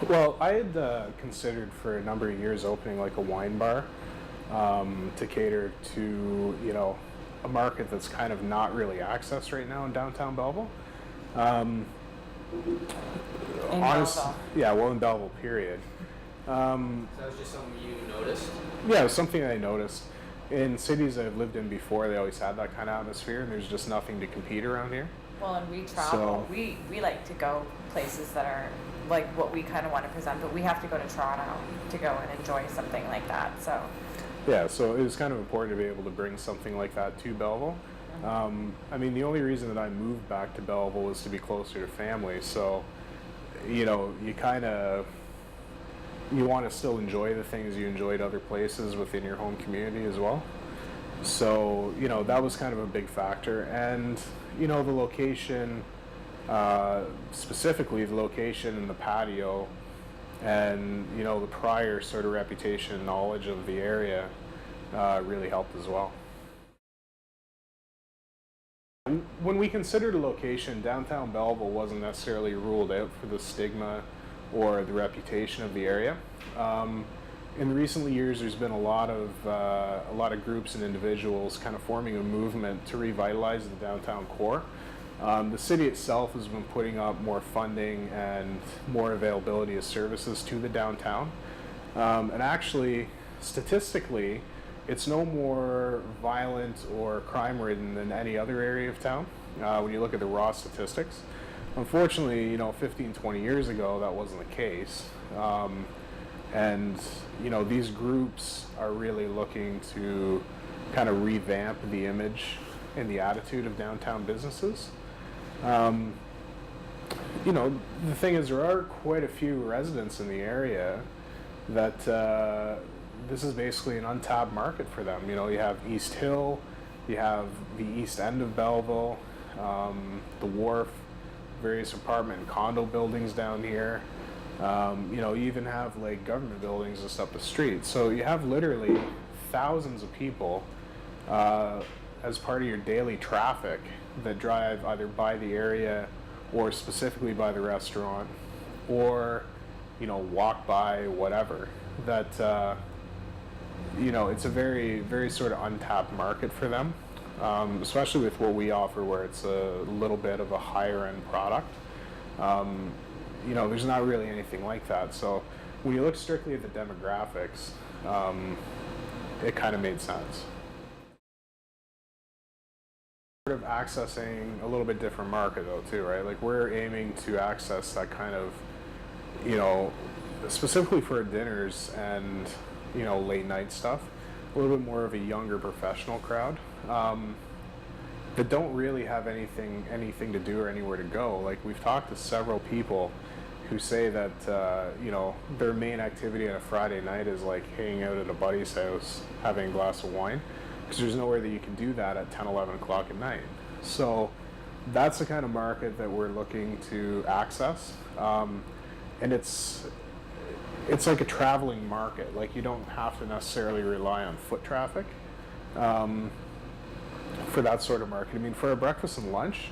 Well, I had considered for a number of years opening like a wine bar to cater to, a market that's kind of not really accessed right now in downtown Belleville. Um, In honest, Belleville. yeah, well, in Belleville, period. So that was just something you noticed? Yeah, it was something I noticed. In cities I've lived in before, they always had that kind of atmosphere, and there's just nothing to compete around here. Well, and we travel. So, We like to go places that are like what we kind of want to present, but we have to go to Toronto to go and enjoy something like that. So, yeah, so it was kind of important to be able to bring something like that to Belleville. I mean, the only reason that I moved back to Belleville was to be closer to family. So, you kind of you want to still enjoy the things you enjoyed other places within your home community as well. So, that was kind of a big factor. And, the location, specifically the location and the patio, and, the prior sort of reputation and knowledge of the area really helped as well. When we considered a location, downtown Belleville wasn't necessarily ruled out for the stigma or the reputation of the area. In recent years, there's been a lot of groups and individuals kind of forming a movement to revitalize the downtown core. The city itself has been putting up more funding and more availability of services to the downtown. And actually, statistically, it's no more violent or crime-ridden than any other area of town when you look at the raw statistics. Unfortunately, 15, 20 years ago, that wasn't the case. And, these groups are really looking to kind of revamp the image and the attitude of downtown businesses. The thing is, there are quite a few residents in the area that this is basically an untapped market for them. You have East Hill, you have the east end of Belleville, the Wharf, various apartment and condo buildings down here. You even have like government buildings just up the street. So you have literally thousands of people as part of your daily traffic that drive either by the area or specifically by the restaurant or, walk by, whatever. That, it's a very, very sort of untapped market for them, especially with what we offer where it's a little bit of a higher end product. There's not really anything like that. So when you look strictly at the demographics, it kind of made sense. Sort of accessing a little bit different market though too, right? Like we're aiming to access that kind of, specifically for dinners and, late night stuff, a little bit more of a younger professional crowd. That don't really have anything to do or anywhere to go. Like we've talked to several people who say that their main activity on a Friday night is like hanging out at a buddy's house, having a glass of wine, because there's nowhere that you can do that at 10, 11 o'clock at night. So that's the kind of market that we're looking to access, and it's like a traveling market. Like you don't have to necessarily rely on foot traffic. For that sort of market. I mean, for a breakfast and lunch,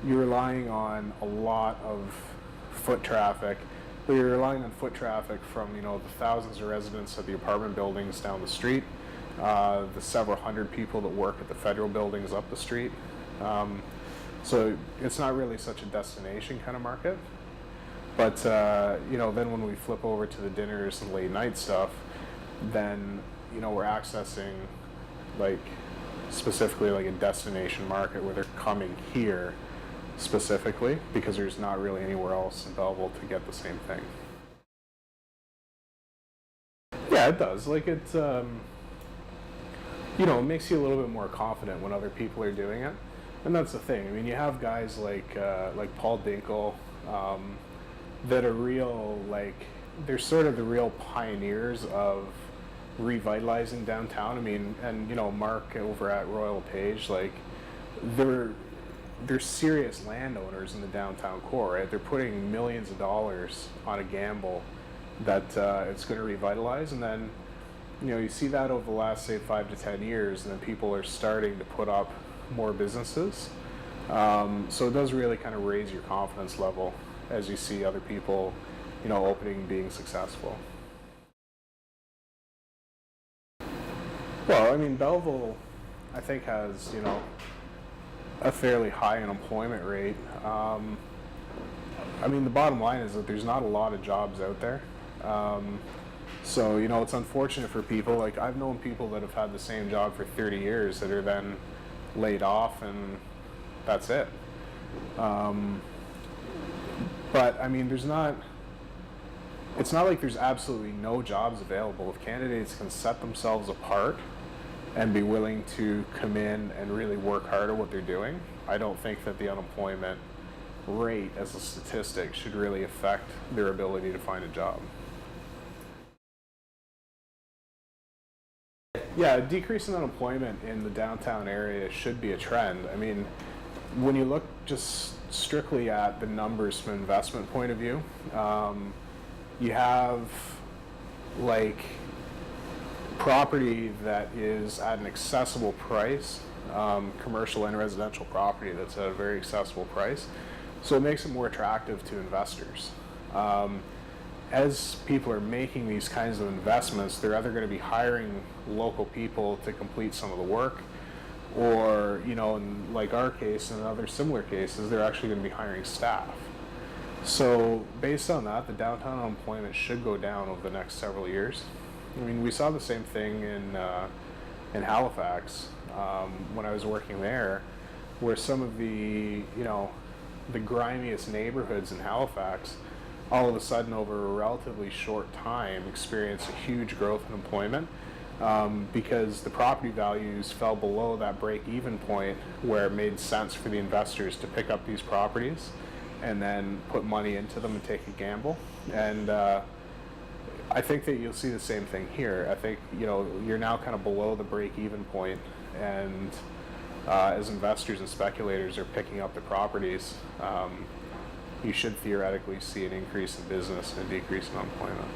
you're relying on a lot of foot traffic, but you're relying on foot traffic from, the thousands of residents of the apartment buildings down the street, the several hundred people that work at the federal buildings up the street. So it's not really such a destination kind of market. But, then when we flip over to the dinners and late night stuff, then, we're accessing like specifically like a destination market where they're coming here specifically because there's not really anywhere else in Belleville to get the same thing. Yeah, it does. Like it makes you a little bit more confident when other people are doing it, and that's the thing. I mean, you have guys like Paul Dinkle that are real, like they're sort of the real pioneers of revitalizing downtown. I mean, and Mark over at Royal Page, like they're serious landowners in the downtown core, right? They're putting millions of dollars on a gamble that it's going to revitalize, and then you see that over the last say 5 to 10 years, and then people are starting to put up more businesses. So it does really kind of raise your confidence level as you see other people opening being successful. Well, I mean, Belleville, I think, has, a fairly high unemployment rate. I mean, the bottom line is that there's not a lot of jobs out there. So, it's unfortunate for people. Like, I've known people that have had the same job for 30 years that are then laid off, and that's it. But, I mean, it's not like there's absolutely no jobs available. If candidates can set themselves apart and be willing to come in and really work hard at what they're doing, I don't think that the unemployment rate as a statistic should really affect their ability to find a job. Yeah, a decrease in unemployment in the downtown area should be a trend. I mean, when you look just strictly at the numbers from an investment point of view, you have like property that is at an accessible price, commercial and residential property that's at a very accessible price. So it makes it more attractive to investors. As people are making these kinds of investments, they're either going to be hiring local people to complete some of the work, or, in like our case and other similar cases, they're actually going to be hiring staff. So based on that, the downtown unemployment should go down over the next several years. I mean, we saw the same thing in Halifax when I was working there, where some of the the grimiest neighborhoods in Halifax, all of a sudden over a relatively short time, experienced a huge growth in employment because the property values fell below that break-even point where it made sense for the investors to pick up these properties and then put money into them and take a gamble. And I think that you'll see the same thing here. I think you're now kind of below the break-even point, and as investors and speculators are picking up the properties, you should theoretically see an increase in business and a decrease in unemployment.